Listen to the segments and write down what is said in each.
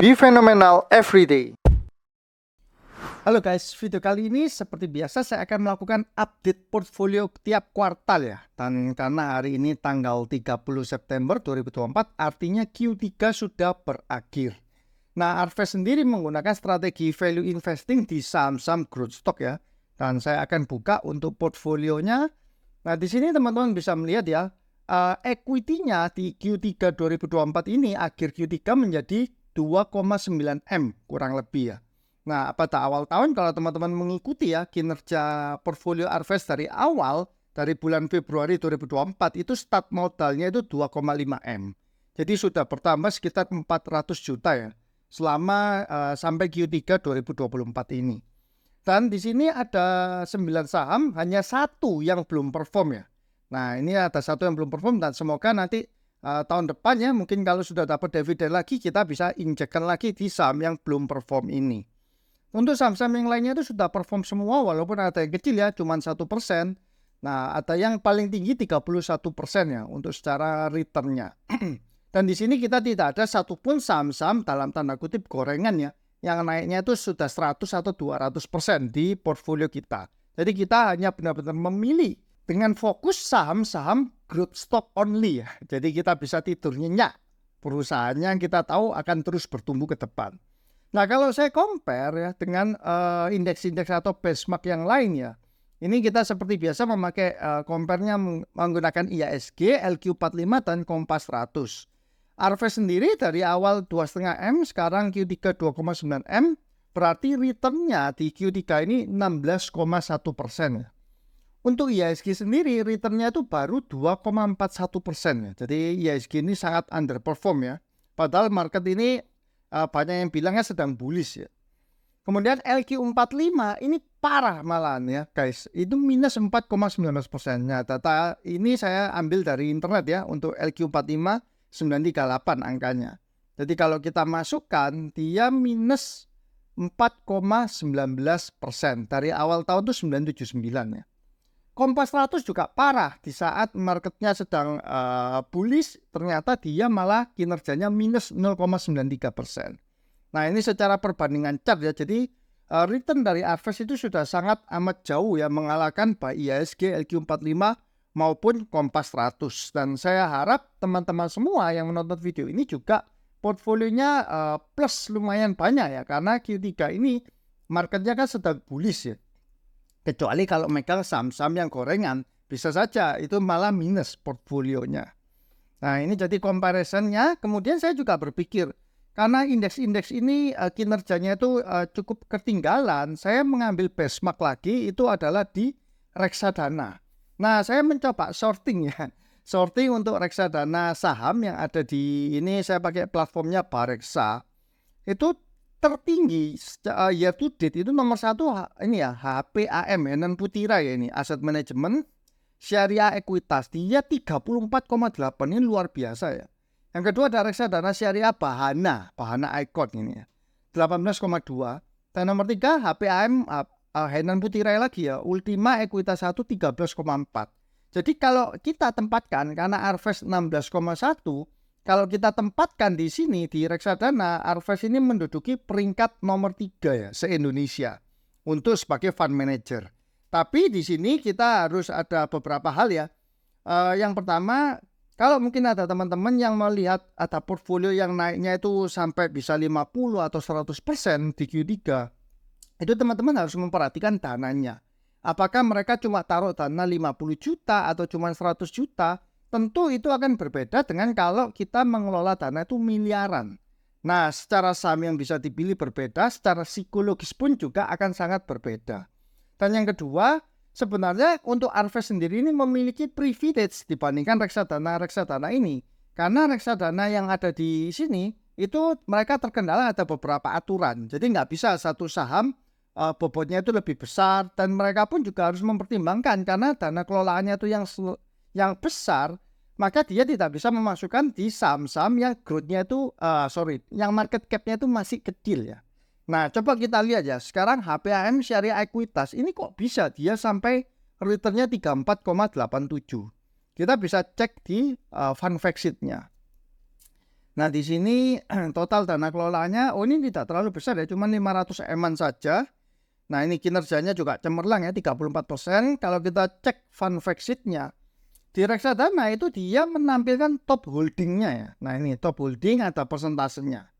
Be phenomenal every day. Halo guys, video kali ini seperti biasa saya akan melakukan update portfolio tiap kuartal ya. Dan karena hari ini tanggal 30 September 2024, artinya Q3 sudah berakhir. Nah, Arves sendiri menggunakan strategi value investing di saham-saham growth stock ya. Dan saya akan buka untuk portfolionya. Nah, di sini teman-teman bisa melihat ya, equity-nya di Q3 2024 ini, akhir Q3 menjadi 2,9 M kurang lebih ya. Nah, pada awal tahun kalau teman-teman mengikuti ya kinerja portfolio Arves dari awal, dari bulan Februari 2024 itu start modalnya itu 2,5 M. Jadi sudah bertambah sekitar 400 juta ya selama sampai Q3 2024 ini. Dan di sini ada 9 saham, hanya satu yang belum perform ya. Nah, ini ada satu yang belum perform dan semoga nanti tahun depan ya mungkin kalau sudah dapat dividen lagi kita bisa injekkan lagi di saham yang belum perform ini. Untuk saham-saham yang lainnya itu sudah perform semua walaupun ada yang kecil ya, cuma 1%. Nah, ada yang paling tinggi 31% ya untuk secara returnnya. Dan di sini kita tidak ada satupun saham-saham dalam tanda kutip gorengan ya, yang naiknya itu sudah 100 atau 200% di portfolio kita. Jadi kita hanya benar-benar memilih dengan fokus saham-saham growth stock only ya. Jadi kita bisa tidur nyenyak. Perusahaannya yang kita tahu akan terus bertumbuh ke depan. Nah, kalau saya compare ya dengan indeks-indeks atau benchmark yang lain ya, ini kita seperti biasa memakai compare-nya menggunakan IHSG, LQ45 dan Kompas 100. Arves sendiri dari awal 2,5 M, sekarang Q3 2,9 M, berarti return-nya di Q3 ini 16,1% ya. Untuk IHSG sendiri return-nya itu baru 2,41% ya. Jadi IHSG ini sangat underperform ya. Padahal market ini banyak yang bilangnya sedang bullish ya. Kemudian LQ45 ini parah malahan ya guys. Itu minus 4,19%. Nah, data ini saya ambil dari internet ya. Untuk LQ45 938 angkanya. Jadi kalau kita masukkan dia minus 4,19%. Dari awal tahun itu 979 ya. Kompas 100 juga parah di saat marketnya sedang bullish, ternyata dia malah kinerjanya minus 0,93%. Nah, ini secara perbandingan chart ya, jadi return dari Arves itu sudah sangat amat jauh ya mengalahkan baik IHSG, LQ45 maupun Kompas 100. Dan saya harap teman-teman semua yang menonton video ini juga portfolionya plus lumayan banyak ya, karena Q3 ini marketnya kan sedang bullish ya. Kecuali kalau megang saham-saham yang gorengan, bisa saja itu malah minus portfolionya. Nah, ini jadi comparisonnya. Kemudian saya juga berpikir, karena indeks-indeks ini kinerjanya itu cukup ketinggalan, saya mengambil benchmark lagi, itu adalah di reksadana. Nah, saya mencoba sorting ya. Sorting untuk reksadana saham yang ada di ini, saya pakai platformnya Bareksa. Itu tertinggi year to date itu nomor 1 ini ya HPAM Henan Putira ya, ini Asset Management Syariah Ekuitas, dia 34,8, ini luar biasa ya. Yang kedua ada reksadana Syariah Bahana Icon ini ya 18,2. Dan nomor 3 HPAM Henan Putira lagi ya Ultima Ekuitas 1 13,4. Jadi kalau kita tempatkan karena Arves 16,1, kalau kita tempatkan di sini di reksadana, Arves ini menduduki peringkat nomor 3 ya se-Indonesia untuk sebagai fund manager. Tapi di sini kita harus ada beberapa hal ya. Yang pertama, kalau mungkin ada teman-teman yang melihat ada portfolio yang naiknya itu sampai bisa 50 atau 100% di Q3, itu teman-teman harus memperhatikan dananya. Apakah mereka cuma taruh dana 50 juta atau cuma 100 juta? Tentu itu akan berbeda dengan kalau kita mengelola dana itu miliaran. Nah, secara saham yang bisa dipilih berbeda, secara psikologis pun juga akan sangat berbeda. Dan yang kedua, sebenarnya untuk Arves sendiri ini memiliki privilege dibandingkan reksadana ini. Karena reksadana yang ada di sini, itu mereka terkendala ada beberapa aturan. Jadi nggak bisa satu saham bobotnya itu lebih besar, dan mereka pun juga harus mempertimbangkan karena dana kelolaannya itu yang besar, maka dia tidak bisa memasukkan di saham-saham yang growth-nya itu yang market cap-nya itu masih kecil ya. Nah, coba kita lihat ya. Sekarang HPAM Syariah Ekuitas ini kok bisa dia sampai return-nya 34,87. Kita bisa cek di fund fact sheet-nya. Nah, di sini total dana kelolanya, ini tidak terlalu besar ya, cuma 500 M-an saja. Nah, ini kinerjanya juga cemerlang ya, 34%. Kalau kita cek fund fact sheet-nya, di reksadana itu dia menampilkan top holdingnya ya. Nah, ini top holding ada persentasenya.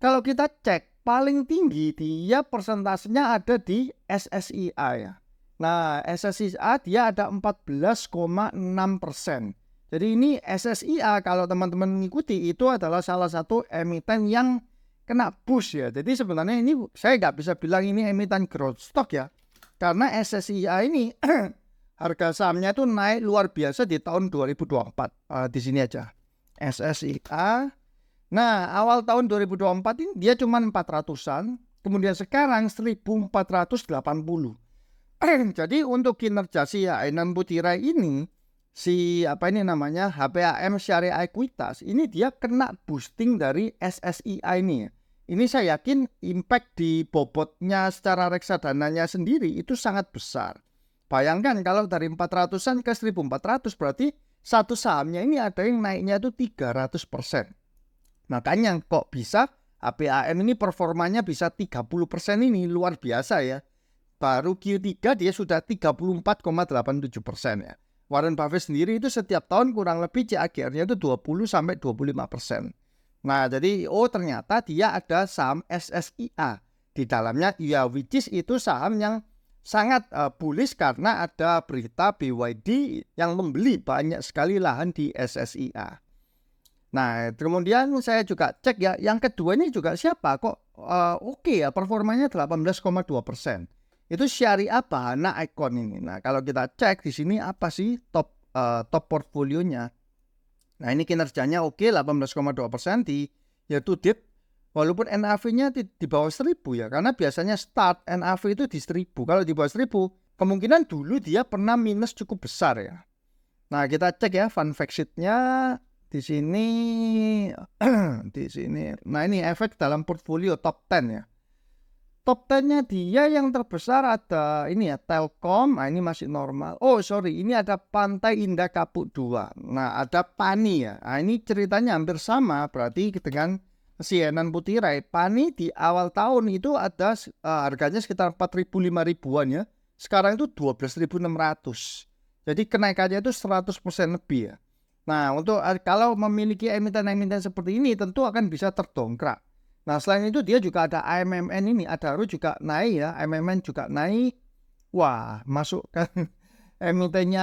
Kalau kita cek paling tinggi dia persentasenya ada di SSIA ya. Nah, SSIA dia ada 14,6%. Jadi ini SSIA kalau teman-teman mengikuti itu adalah salah satu emiten yang kena boost ya. Jadi sebenarnya ini saya nggak bisa bilang ini emiten growth stock ya. Karena SSIA ini harga sahamnya itu naik luar biasa di tahun 2024. Di sini aja. SSIA. Nah, awal tahun 2024 ini dia cuma 400-an. Kemudian sekarang 1480. Jadi untuk kinerja si Hainan Putirai ini, si HPAM Syariah Ekuitas ini dia kena boosting dari SSIA ini. Ini saya yakin impact di bobotnya secara reksadananya sendiri itu sangat besar. Bayangkan kalau dari 400-an ke 1400 berarti satu sahamnya ini ada yang naiknya itu 300%. Makanya kok bisa HPAM ini performanya bisa 30% ini luar biasa ya. Baru Q3 dia sudah 34,87% ya. Warren Buffett sendiri itu setiap tahun kurang lebih CAGR-nya itu 20-25%. Nah, jadi ternyata dia ada saham SSIA di dalamnya ya, which is itu saham yang sangat bullish karena ada berita BYD yang membeli banyak sekali lahan di SSIA. Nah, kemudian saya juga cek ya, yang kedua ini juga siapa kok oke ya, performanya 18,2%. Itu Syariah Bahana Icon ini. Nah, kalau kita cek di sini apa sih top portfolionya. Nah, ini kinerjanya oke 18,2% di yaitu DIP, walaupun NAV-nya di bawah 1000 ya, karena biasanya start NAV itu di 1000. Kalau di bawah 1000 kemungkinan dulu dia pernah minus cukup besar ya. Nah, kita cek ya fund fact sheet-nya di sini di sini. Nah, ini efek dalam portfolio top 10 ya. Top 10-nya dia yang terbesar ada ini ya, Telkom. Nah, ini masih normal. Ini ada Pantai Indah Kapuk 2. Nah, ada Pani ya. Nah, ini ceritanya hampir sama berarti dengan si Hainan Putirai. Pani di awal tahun itu ada harganya sekitar 4.000-5.000-an ya. Sekarang itu 12.600. Jadi kenaikannya itu 100% lebih ya. Nah, untuk kalau memiliki emiten-emiten seperti ini tentu akan bisa terdongkrak. Nah, selain itu dia juga ada AMMN ini, Adaro juga naik ya, AMMN juga naik. Wah, masuk kan emitennya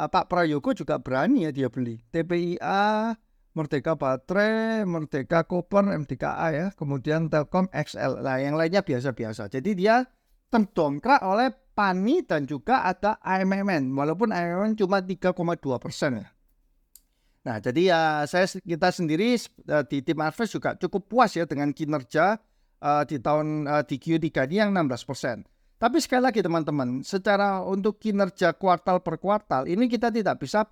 Pak Prayogo juga berani ya dia beli. TPIA, Merdeka Baterai, Merdeka Copper, MDKA ya, kemudian Telkom XL. Nah, yang lainnya biasa-biasa. Jadi dia terdongkrak oleh Pani dan juga ada AMMN, walaupun AMMN cuma 3,2% ya. Nah, jadi ya kita sendiri di tim Arves juga cukup puas ya dengan kinerja di Q3 ini yang 16%. Tapi sekali lagi teman-teman, secara untuk kinerja kuartal per kuartal ini kita tidak bisa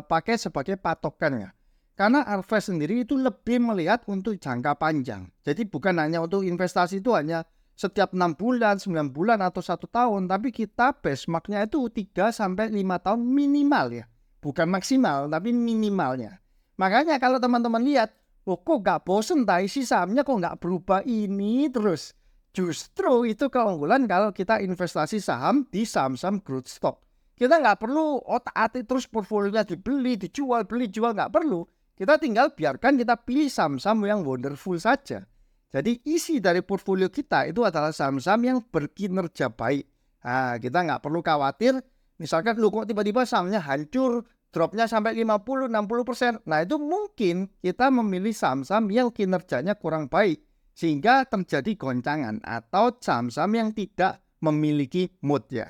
pakai sebagai patokan ya. Karena Arves sendiri itu lebih melihat untuk jangka panjang. Jadi bukan hanya untuk investasi itu hanya setiap 6 bulan, 9 bulan atau 1 tahun, tapi kita benchmark-nya itu 3-5 tahun minimal ya. Bukan maksimal, tapi minimalnya. Makanya kalau teman-teman lihat, kok gak bosen isi sahamnya kok gak berubah ini terus. Justru itu keunggulan kalau kita investasi saham di saham-saham growth stock. Kita gak perlu otak-atik terus portfolionya dibeli, dijual, beli, jual, gak perlu. Kita tinggal biarkan kita pilih saham-saham yang wonderful saja. Jadi isi dari portfolio kita itu adalah saham-saham yang berkinerja baik. Nah, kita gak perlu khawatir. Misalkan lu kok tiba-tiba sahamnya hancur, dropnya sampai 50-60%. Nah, itu mungkin kita memilih saham-saham yang kinerjanya kurang baik sehingga terjadi goncangan atau saham-saham yang tidak memiliki mood ya.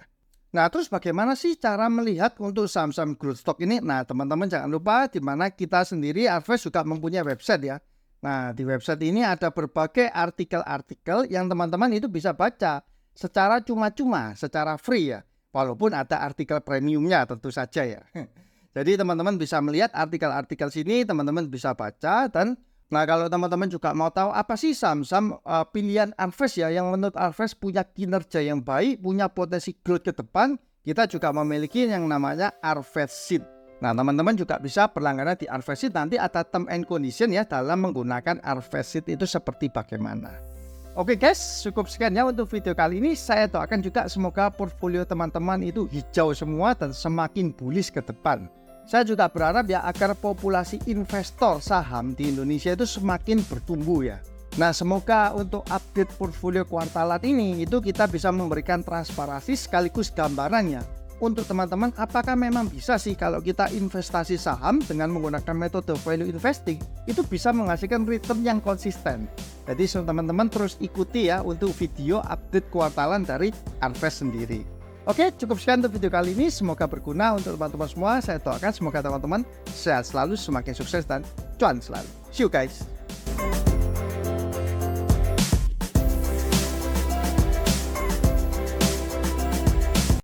Nah, terus bagaimana sih cara melihat untuk saham-saham growth stock ini? Nah, teman-teman jangan lupa di mana kita sendiri Arves juga mempunyai website ya. Nah, di website ini ada berbagai artikel-artikel yang teman-teman itu bisa baca secara cuma-cuma, secara free ya. Walaupun ada artikel premiumnya tentu saja ya. Jadi teman-teman bisa melihat artikel-artikel sini, teman-teman bisa baca. Dan nah, kalau teman-teman juga mau tahu apa sih saham-saham pilihan Arves ya, yang menurut Arves punya kinerja yang baik, punya potensi growth ke depan, kita juga memiliki yang namanya Arves Seed. Nah, teman-teman juga bisa berlangganan di Arvesit. Nanti ada term and condition ya dalam menggunakan Arvesit itu seperti bagaimana. Oke guys, cukup sekian ya untuk video kali ini. Saya doakan juga semoga portfolio teman-teman itu hijau semua dan semakin bullish ke depan. Saya juga berharap ya agar populasi investor saham di Indonesia itu semakin bertumbuh ya. Nah, semoga untuk update portfolio kuartalan ini itu kita bisa memberikan transparansi sekaligus gambarannya untuk teman-teman apakah memang bisa sih kalau kita investasi saham dengan menggunakan metode value investing itu bisa menghasilkan return yang konsisten. Jadi teman-teman terus ikuti ya untuk video update kuartalan dari Arves sendiri. Oke, cukup sekian untuk video kali ini. Semoga berguna untuk teman-teman semua. Saya doakan semoga teman-teman sehat selalu, semakin sukses dan cuan selalu. See you guys.